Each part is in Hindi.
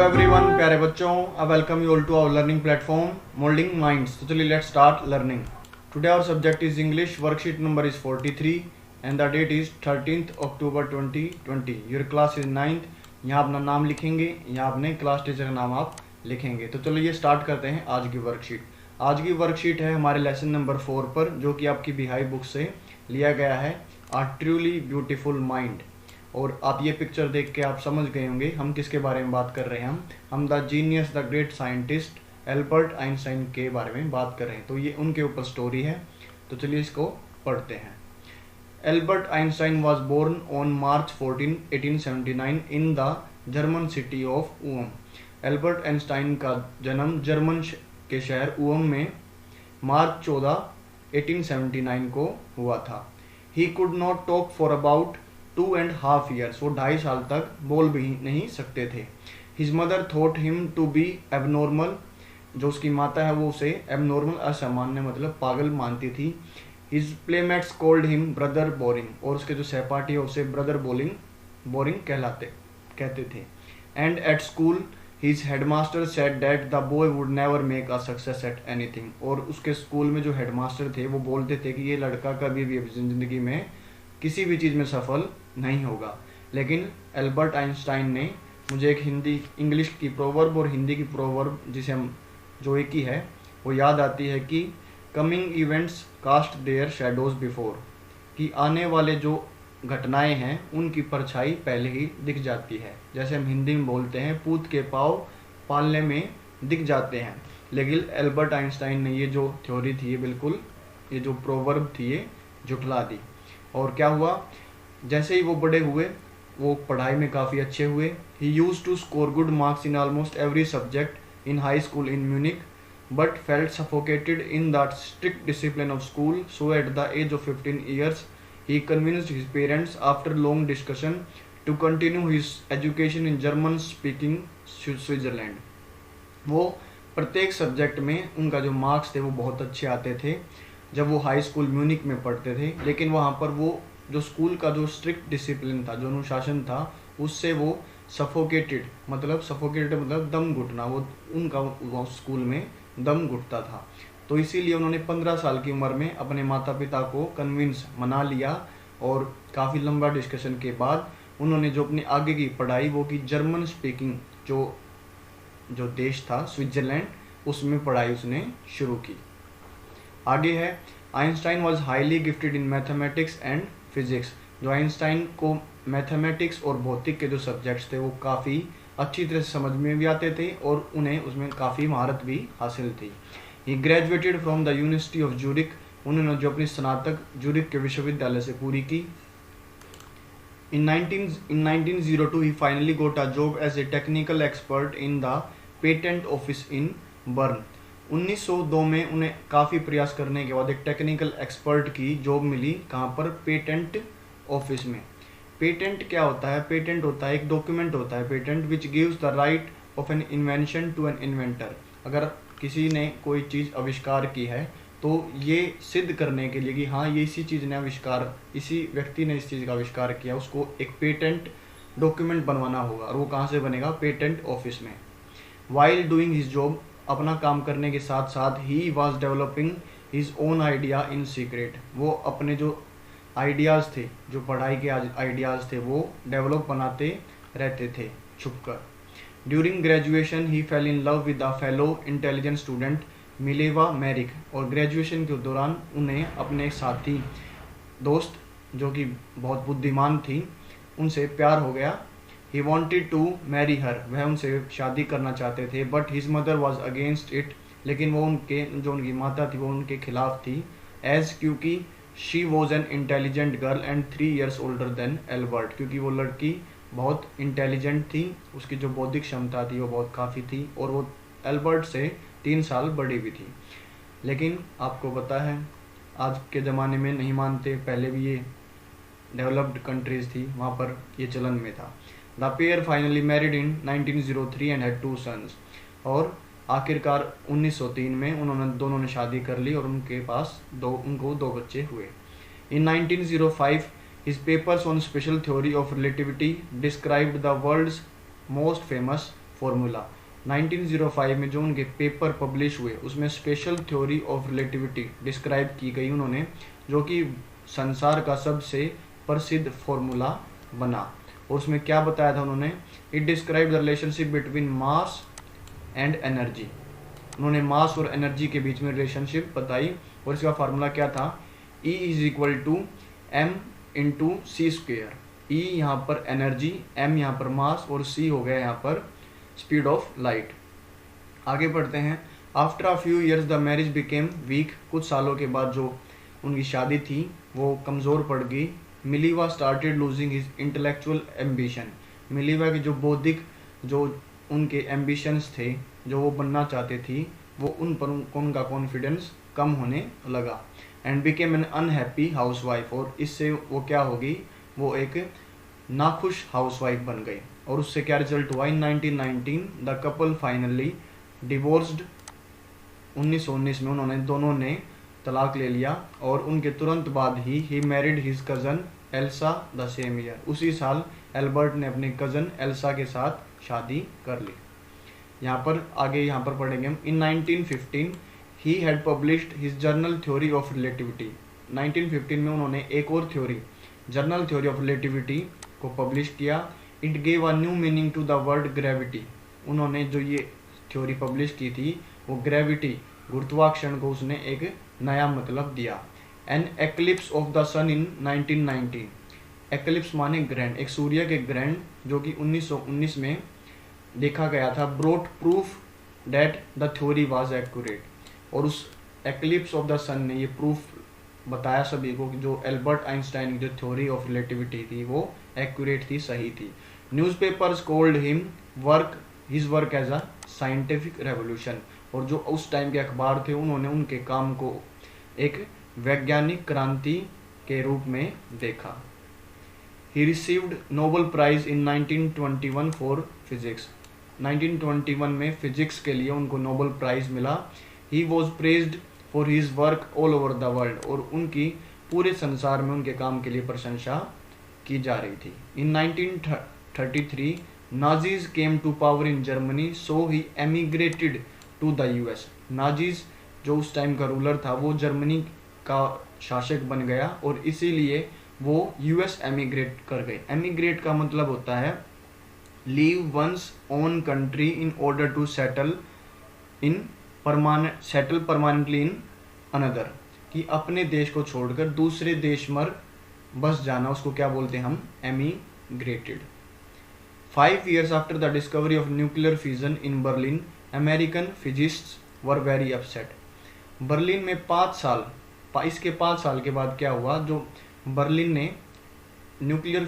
एवरीवन, प्यारे बच्चों, I welcome you all to our learning platform Moulding Minds. तो चलिए let's start learning. Today our subject is English, worksheet number is 43 and the date is 13th October 2020। Your class is 9th। यहाँ अपना नाम लिखेंगे, यहाँ अपने क्लास टीचर का नाम आप लिखेंगे। तो चलो ये स्टार्ट करते हैं आज की वर्कशीट। आज की वर्कशीट है हमारे लेसन नंबर 4 पर, जो कि आपकी बिहाई बुक से लिया गया है, आ ट्रूली ब्यूटीफुल माइंड। और आप ये पिक्चर देख के आप समझ गए होंगे हम किसके बारे में बात कर रहे हैं। हम the genius the great scientist Albert Einstein के बारे में बात कर रहे हैं। तो ये उनके ऊपर स्टोरी है, तो चलिए इसको पढ़ते हैं। Albert Einstein was born on March 14, 1879 in the German city of Ulm. Albert Einstein का जन्म जर्मन के शहर उम में March 14, 1879 को हुआ था। He could not talk for about 2.5 years। वो 2.5 साल तक बोल भी नहीं सकते थे। His mother thought him to be abnormal. जो उसकी माता है वो उसे एबनॉर्मल, असामान्य मतलब पागल मानती थी। His playmates called him brother boring. और उसके जो सहपाठी है उसे ब्रदर बोरिंग कहते थे। And at school his headmaster said that the boy would never make a success at anything. और उसके स्कूल में जो हेडमास्टर थे वो बोलते थे कि ये लड़का कभी भी जिंदगी में किसी भी चीज़ में सफल नहीं होगा। लेकिन एल्बर्ट आइंस्टाइन ने मुझे एक इंग्लिश की प्रोवर्ब और हिंदी की प्रोवर्ब जिसे हम जो एक ही है वो याद आती है कि coming events cast their shadows before. कि आने वाले जो घटनाएं हैं उनकी परछाई पहले ही दिख जाती है। जैसे हम हिंदी में बोलते हैं पूत के पाँव पालने में दिख जाते हैं। लेकिन एल्बर्ट आइंस्टाइन ने ये जो थ्योरी थी ये जो प्रोवर्ब थी ये जुटला दी। और क्या हुआ, जैसे ही वो बड़े हुए वो पढ़ाई में काफ़ी अच्छे हुए। He used to score good marks in almost every subject in high school in Munich, but felt suffocated in that strict discipline of school. So at the age of 15 years he convinced his parents after long discussion to continue his education in German speaking Switzerland. वो प्रत्येक सब्जेक्ट में उनका जो मार्क्स थे वो बहुत अच्छे आते थे जब वो हाई स्कूल म्यूनिक में पढ़ते थे। लेकिन वहाँ पर वो जो स्कूल का जो स्ट्रिक्ट डिसिप्लिन था, जो अनुशासन था, उससे वो सफोकेटेड मतलब दम घुटना, वो उनका स्कूल में दम घुटता था। तो इसीलिए उन्होंने 15 साल की उम्र में अपने माता पिता को मना लिया। और काफ़ी लंबा डिस्कशन के बाद उन्होंने जो अपनी आगे की पढ़ाई वो की जर्मन स्पीकिंग जो देश था स्विट्जरलैंड, उसमें पढ़ाई उसने शुरू की। आगे है Einstein was highly gifted in mathematics and physics. जो आइंस्टाइन को मैथमेटिक्स और भौतिक के जो सब्जेक्ट्स थे वो काफ़ी अच्छी तरह से समझ में भी आते थे और उन्हें उसमें काफ़ी महारत भी हासिल थी। He graduated from the University of Zurich. उन्होंने जो अपनी स्नातक ज्यूरिख के विश्वविद्यालय से पूरी की। In 1902 he finally got a job as a technical expert in the patent office in Bern। 1902 में उन्हें काफ़ी प्रयास करने के बाद एक टेक्निकल एक्सपर्ट की जॉब मिली। कहाँ पर? पेटेंट ऑफिस में। पेटेंट क्या होता है? पेटेंट होता है एक डॉक्यूमेंट होता है patent which gives the right of an invention to an inventor. अगर किसी ने कोई चीज़ आविष्कार की है तो ये सिद्ध करने के लिए कि हाँ ये इसी व्यक्ति ने इस चीज़ का आविष्कार किया, उसको एक पेटेंट डॉक्यूमेंट बनवाना होगा। और वो कहाँ से बनेगा? पेटेंट ऑफिस में। वाइल डूइंग हिज जॉब, अपना काम करने के साथ साथ he was developing his own idea in secret. वो अपने जो आइडियाज़ थे, जो पढ़ाई के आइडियाज़ थे, वो डेवलप बनाते रहते थे छुपकर। ड्यूरिंग ग्रेजुएशन ही fell in love with the fellow intelligent student Mileva Maric. और ग्रेजुएशन के दौरान उन्हें अपने साथी दोस्त जो कि बहुत बुद्धिमान थी उनसे प्यार हो गया। He wanted to marry her, वह उनसे शादी करना चाहते थे। But his mother was against it, लेकिन वो उनकी माता थी वो उनके खिलाफ थी। एज क्योंकि she was an intelligent girl and 3 years older than Albert. क्योंकि वो लड़की बहुत इंटेलिजेंट थी, उसकी जो बौद्धिक क्षमता थी वो बहुत काफ़ी थी और वो एल्बर्ट से 3 साल बड़ी भी थी। लेकिन आपको पता है आज के ज़माने में नहीं मानते, पहले भी ये डेवलप्ड कंट्रीज़ थी वहाँ पर ये चलन में था। The pair finally married in 1903 and had 2 sons। और आखिरकार 1903 में दोनों ने शादी कर ली और उनके पास उनको 2 बच्चे हुए। इन 1905 his papers on special theory of relativity described the world's most famous formula. 1905 में जो उनके पेपर पब्लिश हुए उसमें special theory of relativity describe की गई उन्होंने, जो कि संसार का सबसे प्रसिद्ध फॉर्मूला बना। और उसमें क्या बताया था उन्होंने, it describe the relationship between mass and energy. उन्होंने मास और एनर्जी के बीच में रिलेशनशिप बताई और इसका फार्मूला क्या था, E is equal to M into C square. E यहाँ पर एनर्जी, एम यहाँ पर मास और सी हो गया यहाँ पर स्पीड ऑफ लाइट। आगे बढ़ते हैं। After a few years the marriage became week. कुछ सालों के बाद जो उनकी शादी थी वो कमज़ोर पड़ गई। Mileva started losing his intellectual ambition. Mileva के जो बौद्धिक जो उनके एम्बिशंस थे, जो वो बनना चाहते थी, वो उन पर उनका कॉन्फिडेंस कम होने लगा। And became an unhappy house wife. और इससे वो क्या हो गई, वो एक नाखुश हाउस वाइफ बन गई। और उससे क्या रिजल्ट हुआ, इन 1919 द कपल फाइनली डिवोर्स्ड। 1919 में उन्होंने दोनों ने तलाक ले लिया और उनके तुरंत बाद ही married his cousin Elsa the same year. उसी साल एल्बर्ट ने अपने कज़न एल्सा के साथ शादी कर ली। यहाँ पर आगे यहाँ पर पढ़ेंगे हम। In 1915 he had published his general theory of relativity. 1915 में उन्होंने एक और theory, general theory of relativity को पब्लिश किया। It gave a new meaning to the word gravity. उन्होंने जो ये थ्योरी पब्लिश की थी वो ग्रेविटी, गुरुत्वाकर्षण को उसने एक नया मतलब दिया। An eclipse of the sun in 1919। Eclipse माने ग्रहण, एक सूर्य के ग्रहण जो कि 1919 में देखा गया था, brought proof that the theory was accurate. और उस एक्लिप्स ऑफ द सन ने ये प्रूफ बताया सभी को कि जो एल्बर्ट आइंस्टाइन की जो थ्योरी ऑफ रिलेटिविटी थी वो एक्यूरेट थी, सही थी। Newspapers called him his work as a scientific revolution. और जो उस टाइम के अखबार थे उन्होंने उनके काम को एक वैज्ञानिक क्रांति के रूप में देखा। He received Nobel prize in 1921 for physics. 1921 में फिजिक्स के लिए उनको नोबेल प्राइज मिला। He was praised for his work all over the world. और उनकी पूरे संसार में उनके काम के लिए प्रशंसा की जा रही थी। In 1933 Nazis came to power in Germany, so he emigrated to the US. Nazis जो उस टाइम का रूलर था वो जर्मनी का शासक बन गया और इसीलिए वो यूएस एमिग्रेट कर गए। एमिग्रेट का मतलब होता है leave once own country in order to settle permanently in another, कि अपने देश को छोड़कर दूसरे देश में बस जाना, उसको क्या बोलते हैं हम, एमिग्रेटेड। 5 years after the discovery of nuclear fission in Berlin, American physicists were very upset. Berlin में इसके 5 साल के बाद क्या हुआ, जो बर्लिन ने न्यूक्लियर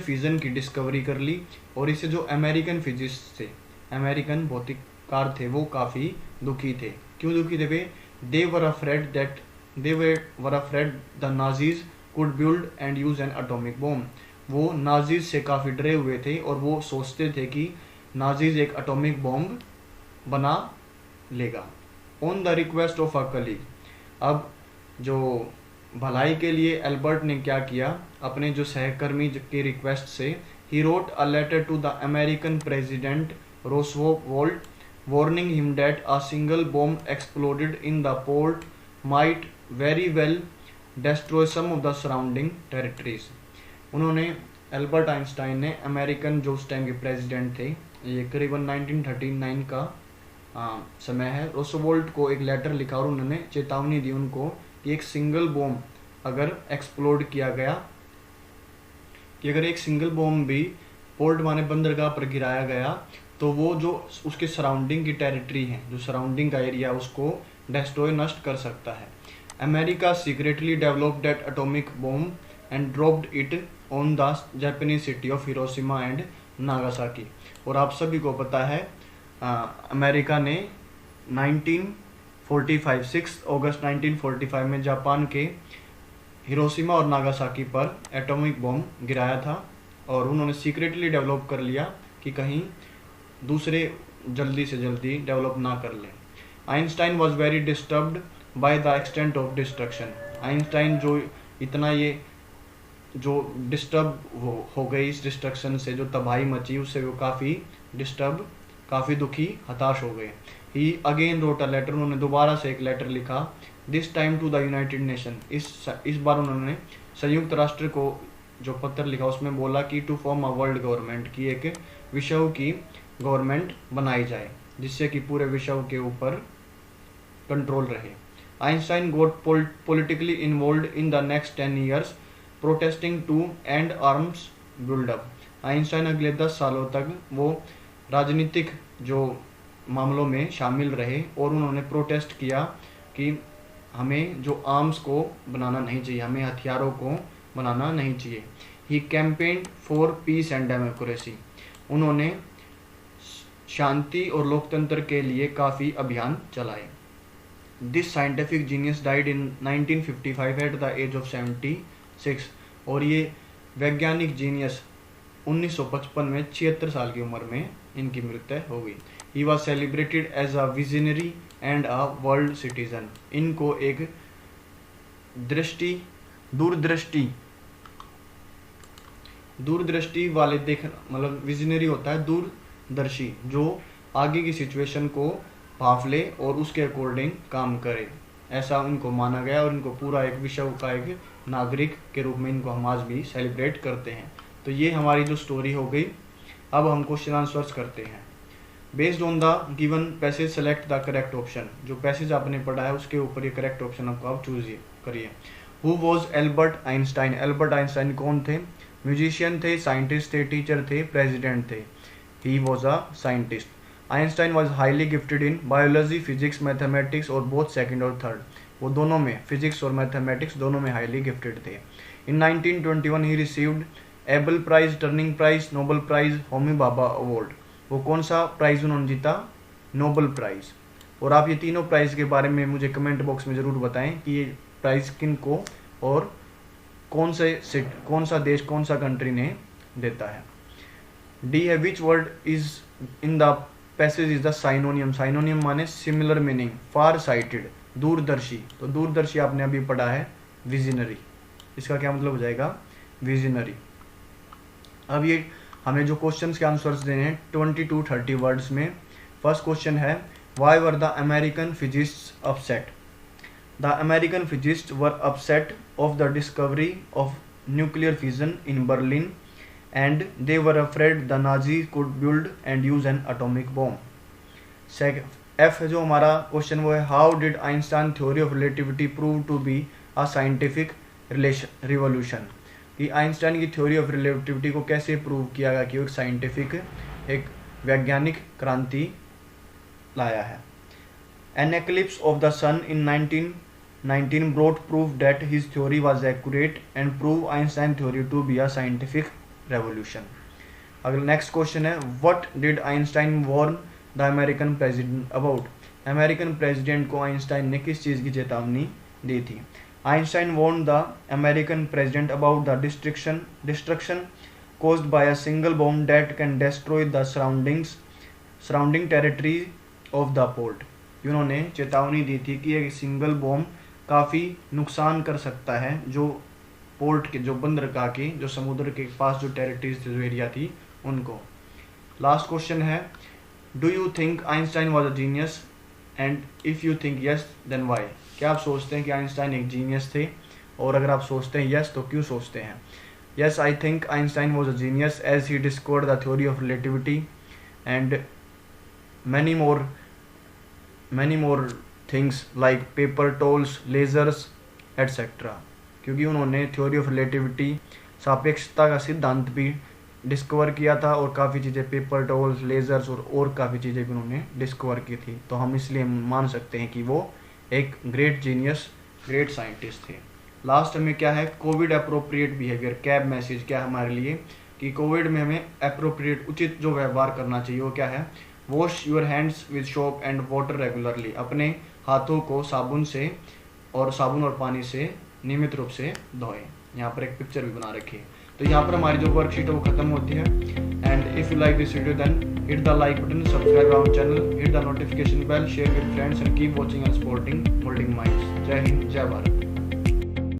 फ्यूजन की डिस्कवरी कर ली और इससे जो अमेरिकन फिजिस्ट थे, अमेरिकन भौतिककार थे, वो काफ़ी दुखी थे। क्यों दुखी थे वे? They were afraid the Nazis could build and use an atomic bomb. वो नाजीज से काफ़ी डरे हुए थे और वो सोचते थे कि नाजीज एक एटॉमिक बॉम्ब बना लेगा। On the request of a colleague, अब जो भलाई के लिए एल्बर्ट ने क्या किया, अपने जो सहकर्मी के रिक्वेस्ट से, he wrote a letter to the American president Roosevelt warning him that a single bomb exploded in the port might very well destroy some of the surrounding territories. उन्होंने एल्बर्ट आइंस्टाइन ने अमेरिकन जो उस टाइम के प्रेसिडेंट थे, ये करीबन 1939 का समय है, रोosevelt को एक लेटर लिखा और उन्होंने चेतावनी दी उनको कि एक सिंगल बॉम्ब अगर एक्सप्लोड किया गया, कि अगर एक सिंगल बॉम्ब भी पोर्ट माने बंदरगाह पर गिराया गया तो वो जो उसके सराउंडिंग की टेरिटरी है, जो सराउंडिंग का एरिया, उसको डिस्ट्रॉय नष्ट कर सकता है। America secretly developed that atomic bomb and dropped it on the Japanese city of Hiroshima and Nagasaki. और आप सभी को पता है अमेरिका ने 6 अगस्त 1945 में जापान के हिरोशिमा और नागासाकी पर एटॉमिक बॉम्ब गिराया था और उन्होंने सीक्रेटली डेवलप कर लिया कि कहीं दूसरे जल्दी से जल्दी डेवलप ना कर लें। Einstein was very disturbed by the extent of destruction. Einstein जो इतना ये जो डिस्टर्ब हो गई इस डिस्ट्रक्शन से, जो तबाही मची उससे वो काफ़ी डिस्टर्ब, काफ़ी दुखी, हताश हो गए। He again wrote a letter, उन्होंने दोबारा से एक लेटर लिखा, this time to the United Nation, इस बार उन्होंने संयुक्त राष्ट्र को जो पत्र लिखा उसमें बोला कि to form a world government, की एक विश्व की गवर्नमेंट बनाई जाए जिससे कि पूरे विश्व के ऊपर कंट्रोल रहे। Einstein got politically involve in the next 10 years protesting to end arms buildup. Einstein अगले 10 सालों तक वो राजनीतिक जो मामलों में शामिल रहे और उन्होंने प्रोटेस्ट किया कि हमें जो आर्म्स को बनाना नहीं चाहिए, हमें हथियारों को बनाना नहीं चाहिए। He campaigned for peace and democracy, उन्होंने शांति और लोकतंत्र के लिए काफ़ी अभियान चलाए। This scientific genius died in 1955 at the age of 76, और ये वैज्ञानिक जीनियस 1955 में 76 साल की उम्र में इनकी मृत्यु हो गई। He was celebrated as a visionary and a world citizen, इनको एक दूरदृष्टि वाले मतलब विजनरी होता है दूरदर्शी, जो आगे की सिचुएशन को भांप ले और उसके अकॉर्डिंग काम करे, ऐसा उनको माना गया और इनको पूरा एक विश्व का एक नागरिक के रूप में इनको हम आज भी सेलिब्रेट करते हैं। तो ये हमारी जो स्टोरी हो गई। अब हम क्वेश्चन आंसर्स करते हैं। Based on the given passage select the correct option, जो पैसेज आपने पढ़ा है उसके ऊपर ये करेक्ट ऑप्शन आपको आप चूज करिए। Who was Albert Einstein, Albert Einstein कौन थे? म्यूजिशियन थे, साइंटिस्ट थे, टीचर थे, प्रेसिडेंट थे। He was a scientist. Einstein was highly gifted in biology, physics, mathematics और बोथ सेकंड और थर्ड, वो दोनों में फिजिक्स और मैथमेटिक्स दोनों में हाईली गिफ्टेड थे। In 1921 he received Abel prize, Turing prize, Nobel prize, Homi Bhabha award, वो कौन सा प्राइज उन्होंने जीता? Nobel prize. और आप ये तीनों प्राइज के बारे में मुझे कमेंट बॉक्स में ज़रूर बताएं कि ये प्राइज किन को और कौन सा देश, कौन सा कंट्री ने देता है। डी है, which word is in the passage is the synonym, synonym माने सिमिलर मीनिंग, फार साइटेड, दूरदर्शी, तो दूरदर्शी आपने अभी पढ़ा है विजनरी, इसका क्या मतलब हो जाएगा? विजनरी। अब ये हमें जो क्वेश्चंस के आंसर्स देने हैं 20 to 30 वर्ड्स में। फर्स्ट क्वेश्चन है, why were the American physicists upset? The American physicists were upset of the discovery of nuclear fission in Berlin and they were afraid the Nazi could build and use an atomic bomb. एफ जो हमारा क्वेश्चन वो है, how did Einstein theory of relativity prove to be a scientific revolution, कि आइंस्टाइन की थ्योरी ऑफ रिलेटिविटी को कैसे प्रूव किया गया कि एक साइंटिफिक, एक वैज्ञानिक क्रांति लाया है। An eclipse of the sun in 1919 brought proof that his theory was accurate and prove Einstein theory to be a scientific revolution. अगला नेक्स्ट क्वेश्चन है, what did Einstein warn the American president about? American president को आइंस्टाइन ने किस चीज़ की चेतावनी दी थी? Einstein warned the American president about the destruction caused by a single bomb that can destroy the surrounding territory of the port. उन्होंने चेतावनी दी थी कि एक सिंगल बॉम्ब काफ़ी नुकसान कर सकता है जो पोर्ट के, जो बंदरगाह के, जो समुद्र के पास जो टेरिटरीज, जो एरिया थी उनको। लास्ट क्वेश्चन है, do you think Einstein was a genius and if you think yes then why? क्या आप सोचते हैं कि आइंस्टाइन एक जीनियस थे? और अगर आप सोचते हैं यस तो क्यों सोचते हैं? Yes, I think Einstein was a genius as he discovered the theory of relativity and many more things like paper tolls, lasers etc. क्योंकि उन्होंने थ्योरी ऑफ रिलेटिविटी, सापेक्षता का सिद्धांत भी डिस्कवर किया था और काफ़ी चीज़ें, पेपर टॉल्स, लेजर्स और काफ़ी चीज़ें भी उन्होंने डिस्कवर की थी। तो हम इसलिए मान सकते हैं कि वो एक ग्रेट जीनियस, ग्रेट साइंटिस्ट थे। लास्ट में क्या है, Covid appropriate behaviour, cab message क्या है हमारे लिए कि कोविड में हमें अप्रोप्रिएट, उचित जो व्यवहार करना चाहिए वो क्या है? Wash your hands with soap and water regularly, अपने हाथों को साबुन और पानी से नियमित रूप से धोएं। यहाँ पर एक पिक्चर भी बना रखी है। तो यहाँ पर हमारी जो वर्कशीट है वो खत्म होती है। And if you like this video then hit the like button, subscribe our channel, hit the notification bell, share with friends and keep watching and supporting Moulding Minds. जय हिंद, जय भारत।